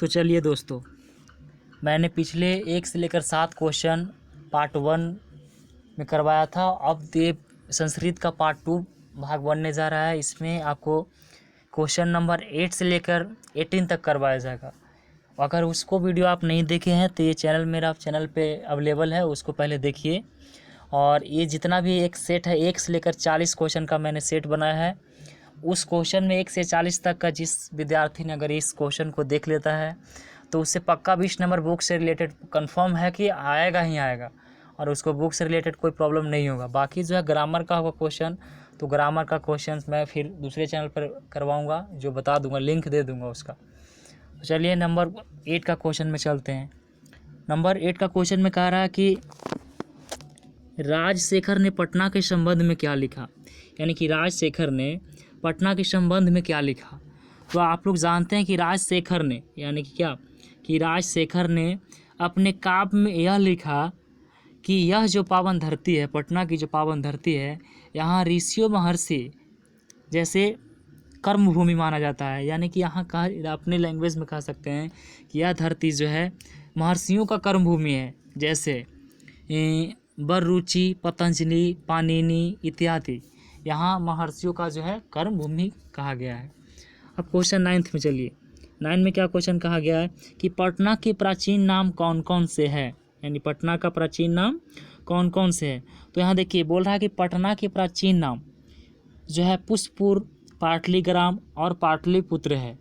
तो चलिए दोस्तों, मैंने पिछले 1 से लेकर 7 क्वेश्चन पार्ट 1 में करवाया था। अब ये संस्कृत का पार्ट 2 भाग 1 ने जा रहा है। इसमें आपको क्वेश्चन नंबर 8 से लेकर 18 तक करवाया जाएगा। अगर उसको वीडियो आप नहीं देखे हैं तो ये चैनल मेरा चैनल पे अवेलेबल है, उसको पहले देखिए। और ये जितना भी एक सेट है 1 से लेकर 40 क्वेश्चन का मैंने सेट बनाया है। उस क्वेश्चन में 1 से 40 तक का जिस विद्यार्थी ने अगर इस क्वेश्चन को देख लेता है तो उससे पक्का 20 नंबर बुक से रिलेटेड कंफर्म है कि आएगा ही आएगा, और उसको बुक से रिलेटेड कोई प्रॉब्लम नहीं होगा। बाकी जो है ग्रामर का होगा क्वेश्चन, तो ग्रामर का क्वेश्चन मैं फिर दूसरे चैनल पर करवाऊँगा, जो बता दूँगा, लिंक दे दूँगा उसका। तो चलिए नंबर 8 का क्वेश्चन में चलते हैं। नंबर 8 का क्वेश्चन में कह रहा है कि राजशेखर ने पटना के संबंध में क्या लिखा। यानी कि राजशेखर ने पटना के संबंध में क्या लिखा। तो आप लोग जानते हैं कि राजशेखर ने, यानी कि क्या, कि राजशेखर ने अपने काव्य में यह लिखा कि यह जो पावन धरती है, पटना की जो पावन धरती है, यहाँ ऋषियों महर्षि जैसे कर्मभूमि माना जाता है। यानी कि यहाँ का अपने लैंग्वेज में कह सकते हैं कि यह धरती जो है महर्षियों का कर्मभूमि है, जैसे बररुचि, पतंजलि, पाणिनि इत्यादि। यहाँ महर्षियों का जो है कर्मभूमि कहा गया है। अब क्वेश्चन 9 में चलिए। 9 में क्या क्वेश्चन कहा गया है कि पटना के प्राचीन नाम कौन कौन से हैं। यानी पटना का प्राचीन नाम कौन कौन से है। तो यहाँ देखिए बोल रहा है कि पटना के प्राचीन नाम जो है पुष्पपुर, पाटलीग्राम और पाटलिपुत्र है।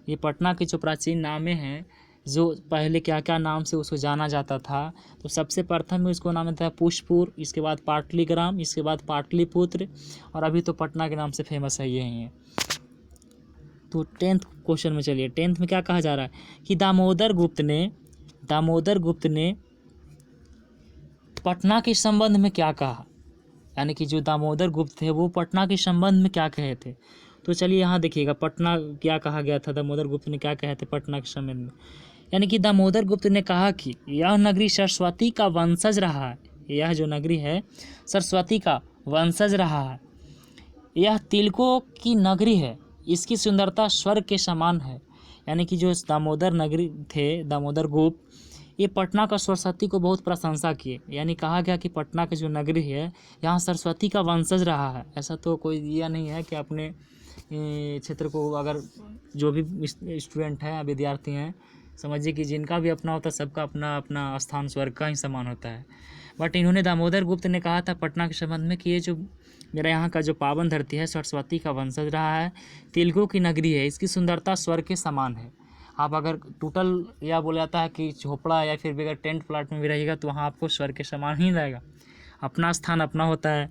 ये पटना के जो प्राचीन नामे हैं, जो पहले क्या क्या नाम से उसको जाना जाता था, तो सबसे प्रथम में उसको नाम था पुष्पपुर, इसके बाद पाटलीग्राम, इसके बाद पाटलिपुत्र, और अभी तो पटना के नाम से फेमस है ये ही है। तो 10th क्वेश्चन में चलिए। 10th में क्या कहा जा रहा है कि दामोदर गुप्त ने पटना के संबंध में क्या कहा। यानी कि जो दामोदर गुप्त थे वो पटना के संबंध में क्या कहे थे। तो चलिए यहाँ देखिएगा पटना क्या कहा गया था, दामोदर गुप्त ने क्या कहे थे पटना के संबंध में। यानी कि दामोदर गुप्त ने कहा कि यह नगरी सरस्वती का वंशज रहा है। यह जो नगरी है सरस्वती का वंशज रहा है। यह तिलकों की नगरी है, इसकी सुंदरता स्वर्ग के समान है। यानी कि जो दामोदर नगरी थे, दामोदर गुप्त, ये पटना का सरस्वती को बहुत प्रशंसा किए। यानी कहा गया कि पटना की जो नगरी है यहाँ सरस्वती का वंशज रहा है। ऐसा तो कोई दिया नहीं है कि अपने क्षेत्र को, अगर जो भी स्टूडेंट हैं, विद्यार्थी हैं, समझिए कि जिनका भी अपना होता है, सबका अपना अपना स्थान स्वर्ग का ही समान होता है। बट इन्होंने दामोदर गुप्त ने कहा था पटना के संबंध में कि ये जो मेरा यहाँ का जो पावन धरती है सरस्वती का वंशज रहा है, तिलकों की नगरी है, इसकी सुंदरता स्वर्ग के समान है। आप अगर टोटल या बोला जाता है कि झोपड़ा या फिर बगैर टेंट प्लाट में भी रहिएगा तो वहाँ आपको स्वर्ग के समान ही रहेगा। अपना स्थान अपना होता है,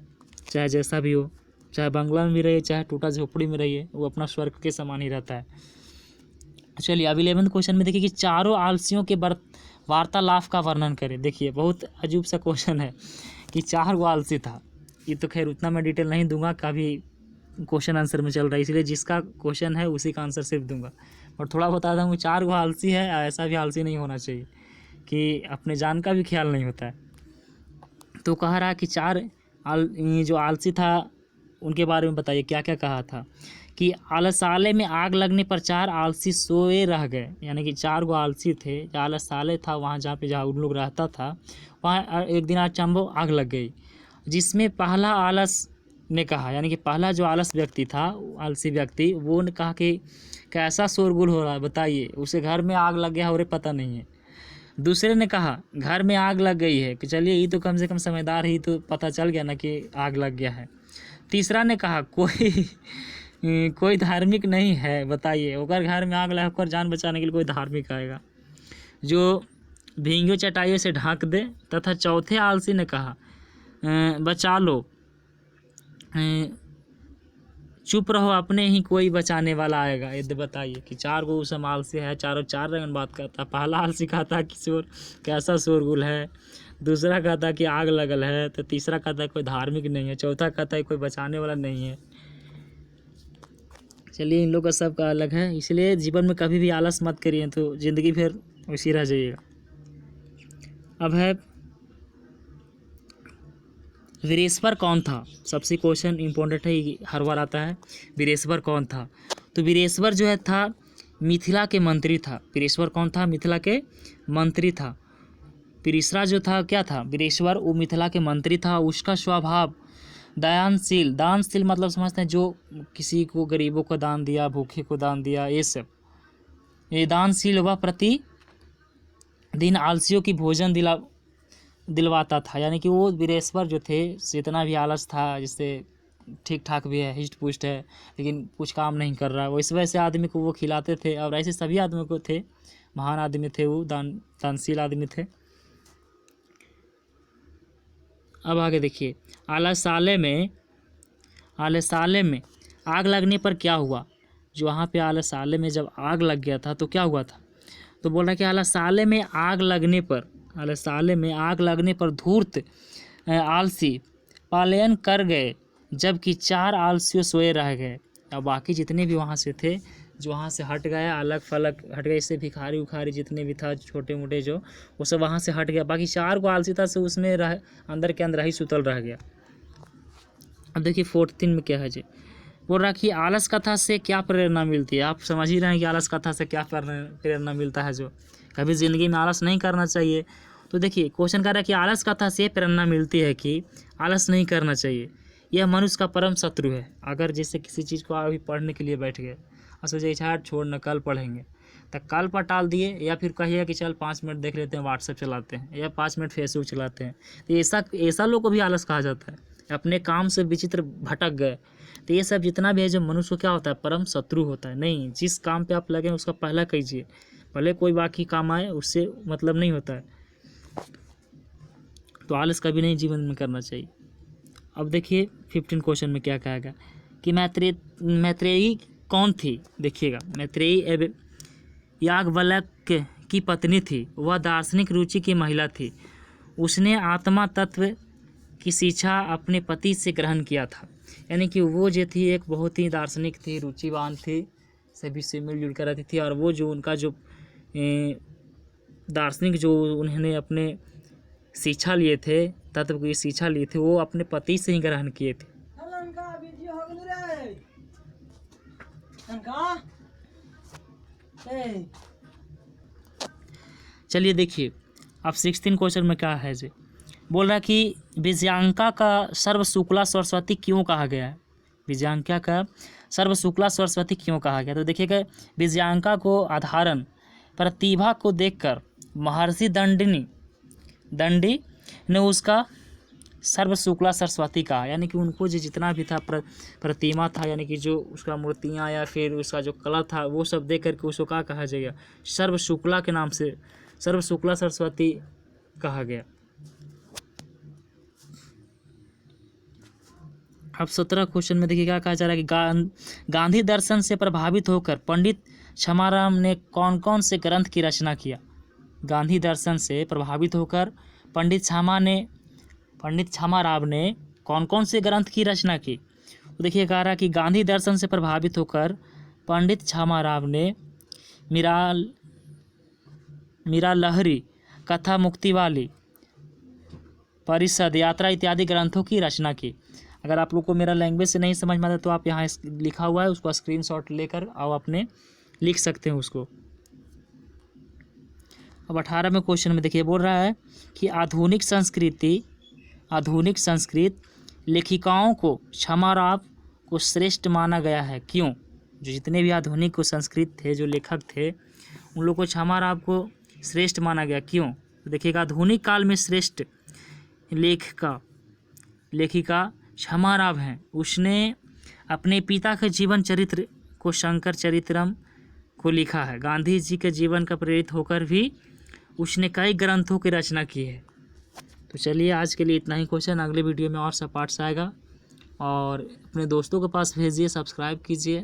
चाहे जैसा भी हो, चाहे बंगला में भी रहिए, चाहे टूटा झोपड़ी में रहिए, वो अपना स्वर्ग के समान ही रहता है। चलिए अब 11th क्वेश्चन में देखिए कि चारों आलसियों के वार्तालाप का वर्णन करें। देखिए बहुत अजीब सा क्वेश्चन है कि 4 गो आलसी था। ये तो खैर उतना मैं डिटेल नहीं दूंगा, काफ़ी क्वेश्चन आंसर में चल रहा है, इसलिए जिसका क्वेश्चन है उसी का आंसर सिर्फ दूंगा। और थोड़ा बता दूँ 4 गो आलसी है, ऐसा भी आलसी नहीं होना चाहिए कि अपने जान का भी ख्याल नहीं होता है। तो कह रहा है कि 4 जो आलसी था उनके बारे में बताइए क्या क्या कहा था। कि आलसाले में आग लगने पर 4 आलसी सोए रह गए। यानी कि 4 गो आलसी थे, आलसाले था वहाँ जहाँ उन लोग रहता था, वहाँ एक दिन अचंभो आग लग गई, जिसमें पहला आलस ने कहा, यानी कि पहला जो आलस व्यक्ति था, आलसी व्यक्ति, वो ने कहा कि कैसा शोरगुल हो रहा है बताइए, उसे घर में आग लग गया और पता नहीं है। दूसरे ने कहा घर में आग लग गई है, कि चलिए ये तो कम से कम समझदार ही तो पता चल गया ना कि आग लग गया है। तीसरा ने कहा कोई धार्मिक नहीं है बताइए, अगर घर में आग लगा कर जान बचाने के लिए कोई धार्मिक आएगा जो भींगियों चटाइयों से ढांक दे। तथा चौथे आलसी ने कहा बचा लो, चुप रहो, अपने ही कोई बचाने वाला आएगा। ये बताइए कि 4 गो उस आलसी है, चारों 4 रंग बात करता। पहला आलसी कहता कि कैसा शोरगुल है, दूसरा कहता कि आग लगल है, तो तीसरा कहता है कोई धार्मिक नहीं है, चौथा कहता है कोई बचाने वाला नहीं है। चलिए इन लोग का सबका अलग है, इसलिए जीवन में कभी भी आलस मत करिए, तो ज़िंदगी फिर उसी रह जाइएगा। अब है वीरेश्वर कौन था। सबसे क्वेश्चन इंपॉर्टेंट है, हर बार आता है, वीरेश्वर कौन था। तो वीरेश्वर जो है था मिथिला के मंत्री था। वीरेश्वर कौन था? मिथिला के मंत्री था। वीरेश्वर जो था क्या था? वीरेश्वर वो मिथिला के मंत्री था। उसका स्वभाव दानशील, दानशील मतलब समझते हैं जो किसी को गरीबों को दान दिया, भूखे को दान दिया, ये सब, ये दानशील। वह प्रति दिन आलसियों की भोजन दिलवाता था। यानी कि वो वीरेश्वर जो थे जितना भी आलस था, जिससे ठीक ठाक भी है, हिस्ट पुष्ट है, लेकिन कुछ काम नहीं कर रहा, वो इस वैसे आदमी को वो खिलाते थे। और ऐसे सभी आदमियों को थे, महान आदमी थे वो, दानशील आदमी थे। अब आगे देखिए, आलसाले में आग लगने पर क्या हुआ? जो वहाँ पे आलसाले में जब आग लग गया था तो क्या हुआ था? तो बोल रहा है कि आलसाले में आग लगने पर धूर्त आलसी पलायन कर गए, जबकि 4 आलसियों सोए रह गए। अब बाकी जितने भी वहाँ से थे, जो वहाँ से हट गए, अलग फलग हट गए, इससे भिखारी उखारी जितने भी था छोटे मोटे जो, वो सब वहाँ से हट गया। बाकी 4 को आलसी था से उसमें अंदर के अंदर ही सुतल रह गया। अब देखिए 14 में क्या है जी, बोल रहा कि आलस कथा से क्या प्रेरणा मिलती है। आप समझ ही रहे हैं कि आलस कथा से क्या प्रेरणा मिलता है, जो कभी ज़िंदगी में आलस नहीं करना चाहिए। तो देखिए क्वेश्चन कर रहा है कि आलस कथा से प्रेरणा मिलती है कि आलस नहीं करना चाहिए, यह मनुष्य का परम शत्रु है। अगर जैसे किसी चीज़ को अभी पढ़ने के लिए बैठ गए और सोचे छाट छोड़ना कल पढ़ेंगे, तो कल पर टाल दिए, या फिर कहिए कि चल 5 मिनट देख लेते हैं, व्हाट्सएप चलाते हैं, या 5 मिनट फेसबुक चलाते हैं, तो ऐसा लोग को भी आलस कहा जाता है। अपने काम से विचित्र भटक गए, तो ये सब जितना भी है जो मनुष्य को क्या होता है, परम शत्रु होता है। नहीं, जिस काम पे आप लगे उसका पहला कीजिए, भले कोई बाकी काम आए, उससे मतलब नहीं होता है। तो आलस कभी नहीं जीवन में करना चाहिए। अब देखिए 15 क्वेश्चन में क्या कहा गया कि मैत्रेयी कौन थी। देखिएगा, मैत्रेयी याज्ञवल्क्य की पत्नी थी। वह दार्शनिक रुचि की महिला थी। उसने आत्मा तत्व की शिक्षा अपने पति से ग्रहण किया था। यानी कि वो जो थी एक बहुत ही दार्शनिक थी, रुचिवान थी, सभी से मिलजुल कर रहती थी। और वो जो उनका जो दार्शनिक जो उन्होंने अपने शिक्षा लिए थे, तत्व की शिक्षा लिए थे, वो अपने पति से ही ग्रहण किए थे। चलिए देखिए अब 16 क्वेश्चन में क्या है जी, बोल रहा है कि विजयांका का सर्वशुक्ला सरस्वती क्यों कहा गया है। विजयांका का सर्वशुक्ला सरस्वती क्यों कहा गया? तो देखिएगा, विजयांका को अधारण प्रतिभा को देखकर महर्षि दंडी ने उसका सर्वशुक्ला सरस्वती कहा। यानी कि उनको जो जितना भी था प्रतिमा था, यानी कि जो उसका मूर्तियाँ या फिर उसका जो कला था, वो सब देख करके उसको क्या कहा जाएगा, सर्वशुक्ला के नाम से सर्वशुक्ला सरस्वती कहा गया। अब 17 क्वेश्चन में देखिए क्या कहा जा रहा है कि गांधी दर्शन से प्रभावित होकर पंडित क्षमाराम ने कौन कौन से ग्रंथ की रचना किया। गांधी दर्शन से प्रभावित होकर पंडित क्षमाराव ने कौन कौन से ग्रंथ की रचना की। तो देखिए कह रहा है कि गांधी दर्शन से प्रभावित होकर पंडित क्षमाराव ने मीरा लहरी, कथा मुक्ति वाली, परिषद, यात्रा इत्यादि ग्रंथों की रचना की। अगर आप लोग को मेरा लैंग्वेज से नहीं समझ में आता तो आप यहाँ लिखा हुआ है उसको स्क्रीनशॉट लेकर आप अपने लिख सकते हैं उसको। अब 18 में क्वेश्चन में देखिए बोल रहा है कि आधुनिक संस्कृत लेखिकाओं को क्षमाराव को श्रेष्ठ माना गया है, क्यों? जो जितने भी आधुनिक संस्कृत थे, जो लेखक थे, उन लोगों को क्षमाराव को श्रेष्ठ माना गया, क्यों? तो देखिएगा, आधुनिक काल में श्रेष्ठ लेखिका क्षमाराव हैं। उसने अपने पिता के जीवन चरित्र को शंकर चरित्रम को लिखा है। गांधी जी के जीवन का प्रेरित होकर भी उसने कई ग्रंथों की रचना की है। तो चलिए आज के लिए इतना ही क्वेश्चन, अगले वीडियो में और सब पार्ट्स आएगा, और अपने दोस्तों के पास भेजिए, सब्सक्राइब कीजिए।